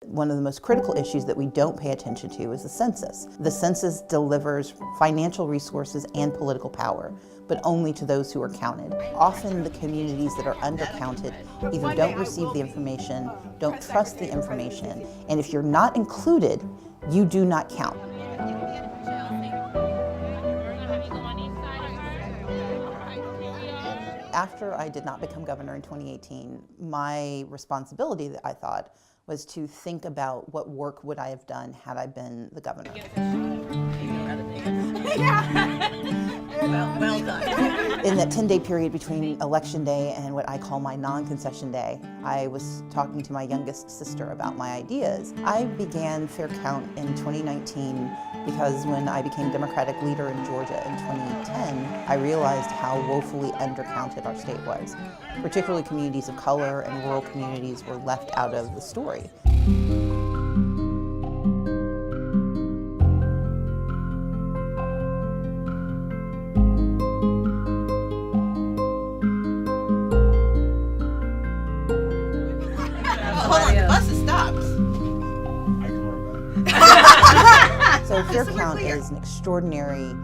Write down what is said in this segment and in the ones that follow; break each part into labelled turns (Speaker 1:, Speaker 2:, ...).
Speaker 1: One of the most critical issues that we don't pay attention to is the census. The census delivers financial resources and political power, but only to those who are counted. Often the communities that are undercounted either don't receive the information, don't trust the information, and if you're not included, you do not count. After I did not become governor in 2018, my responsibility, that I thought, was to think about what work would I have done had I been the governor. Well done. In that 10-day period between Election Day and what I call my non-concession day, I was talking to my youngest sister about my ideas. I began Fair Count in 2019 because when I became Democratic leader in Georgia in 2010, I realized how woefully undercounted our state was. Particularly communities of color and rural communities were left out of the story. Hold on, the bus has stopped. So Fair Count is an extraordinary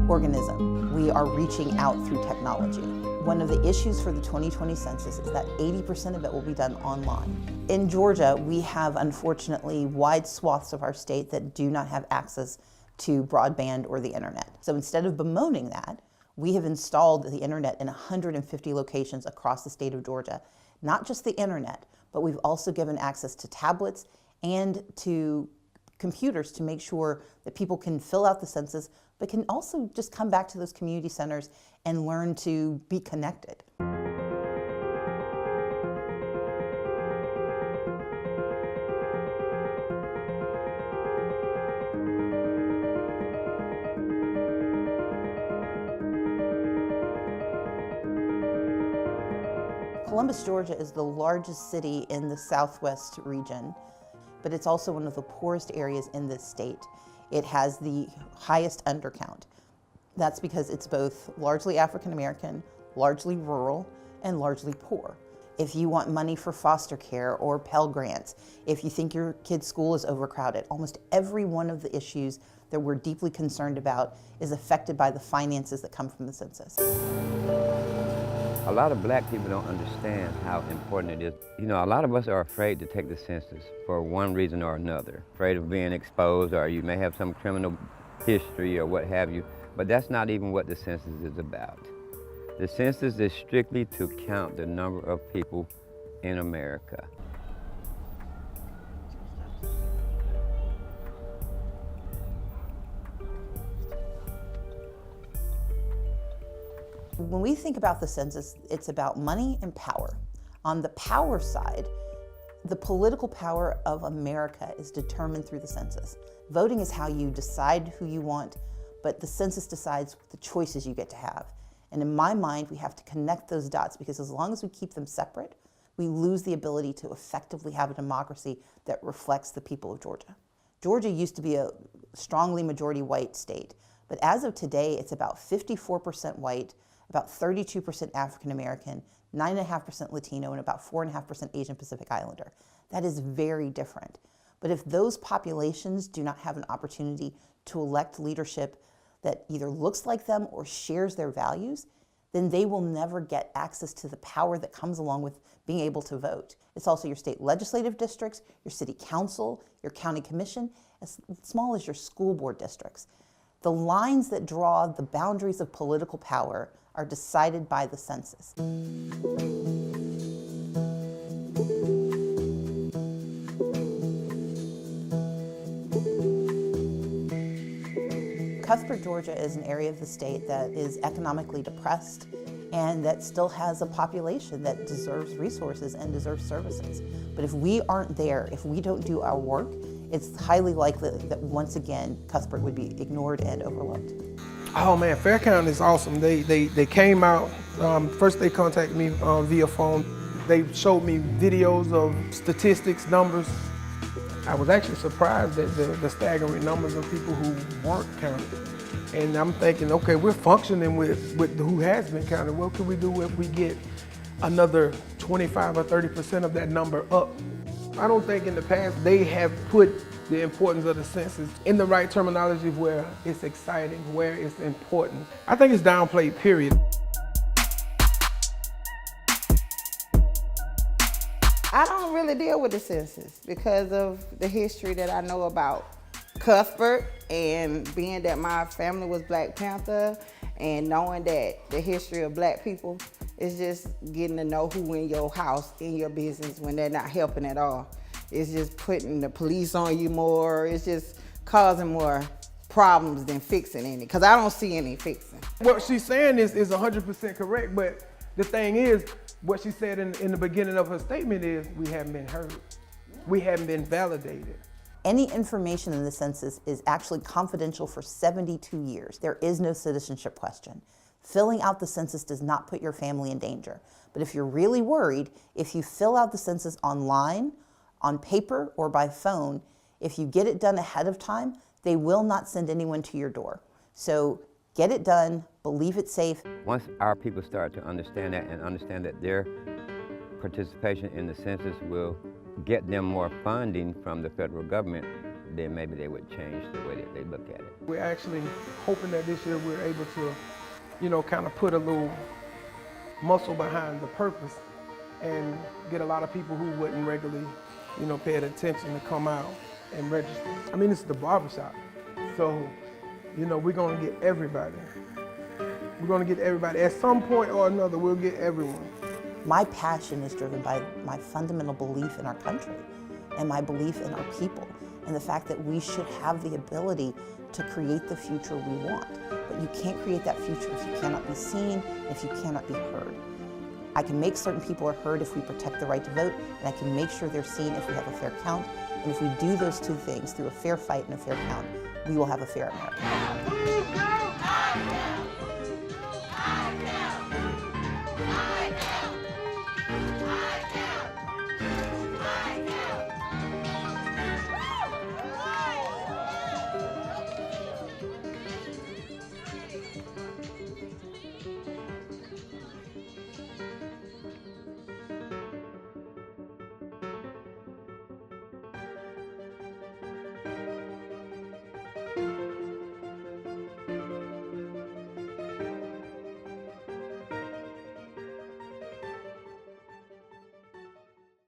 Speaker 1: organism. We are reaching out through technology. One of the issues for the 2020 census is that 80% of it will be done online. In Georgia, we have, unfortunately, wide swaths of our state that do not have access to broadband or the internet. So instead of bemoaning that, we have installed the internet in 150 locations across the state of Georgia. Not just the internet, but we've also given access to tablets and to computers to make sure that people can fill out the census, but can also just come back to those community centers and learn to be connected. Columbus, Georgia is the largest city in the Southwest region, but it's also one of the poorest areas in this state. It has the highest undercount. That's because it's both largely African American, largely rural, and largely poor. If you want money for foster care or Pell Grants, if you think your kid's school is overcrowded, almost every one of the issues that we're deeply concerned about is affected by the finances that come from the census.
Speaker 2: A lot of black people don't understand how important it is. You know, a lot of us are afraid to take the census for one reason or another. Afraid of being exposed, or you may have some criminal history or what have you, but that's not even what the census is about. The census is strictly to count the number of people in America.
Speaker 1: When we think about the census, it's about money and power. On the power side, the political power of America is determined through the census. Voting is how you decide who you want, but the census decides the choices you get to have. And in my mind, we have to connect those dots, because as long as we keep them separate, we lose the ability to effectively have a democracy that reflects the people of Georgia. Georgia used to be a strongly majority white state, but as of today, it's about 54% white, about 32% African American, 9.5% Latino, and about 4.5% Asian Pacific Islander. That is very different. But if those populations do not have an opportunity to elect leadership that either looks like them or shares their values, then they will never get access to the power that comes along with being able to vote. It's also your state legislative districts, your city council, your county commission, as small as your school board districts. The lines that draw the boundaries of political power are decided by the census. Cuthbert, Georgia is an area of the state that is economically depressed and that still has a population that deserves resources and deserves services. But if we aren't there, if we don't do our work, it's highly likely that once again, Cuthbert would be ignored and overlooked.
Speaker 3: Oh man, Fair Count is awesome. They came out, first they contacted me via phone. They showed me videos of statistics, numbers. I was actually surprised at the staggering numbers of people who weren't counted. And I'm thinking, okay, we're functioning with who has been counted. What can we do if we get another 25 or 30% of that number up? I don't think in the past they have put the importance of the census in the right terminology where it's exciting, where it's important. I think it's downplayed, period.
Speaker 4: I don't really deal with the census because of the history that I know about Cuthbert, and being that my family was Black Panther, and knowing that the history of Black people is just getting to know who in your house, in your business, when they're not helping at all. It's just putting the police on you more. It's just causing more problems than fixing any, because I don't see any fixing.
Speaker 3: What she's saying is 100% correct, but the thing is, what she said in the beginning of her statement is, we haven't been heard. We haven't been validated.
Speaker 1: Any information in the census is actually confidential for 72 years. There is no citizenship question. Filling out the census does not put your family in danger. But if you're really worried, if you fill out the census online, on paper, or by phone, if you get it done ahead of time, they will not send anyone to your door. So get it done, believe it's safe.
Speaker 2: Once our people start to understand that and understand that their participation in the census will get them more funding from the federal government, then maybe they would change the way that they look at it.
Speaker 3: We're actually hoping that this year we're able to, kind of put a little muscle behind the purpose and get a lot of people who wouldn't regularly, pay attention to come out and register. I mean, it's the barbershop. So, we're gonna get everybody. We're gonna get everybody. At some point or another, we'll get everyone.
Speaker 1: My passion is driven by my fundamental belief in our country and my belief in our people and the fact that we should have the ability to create the future we want. But you can't create that future if you cannot be seen, if you cannot be heard. I can make certain people are heard if we protect the right to vote, and I can make sure they're seen if we have a fair count. And if we do those two things through a fair fight and a fair count, we will have a fair America.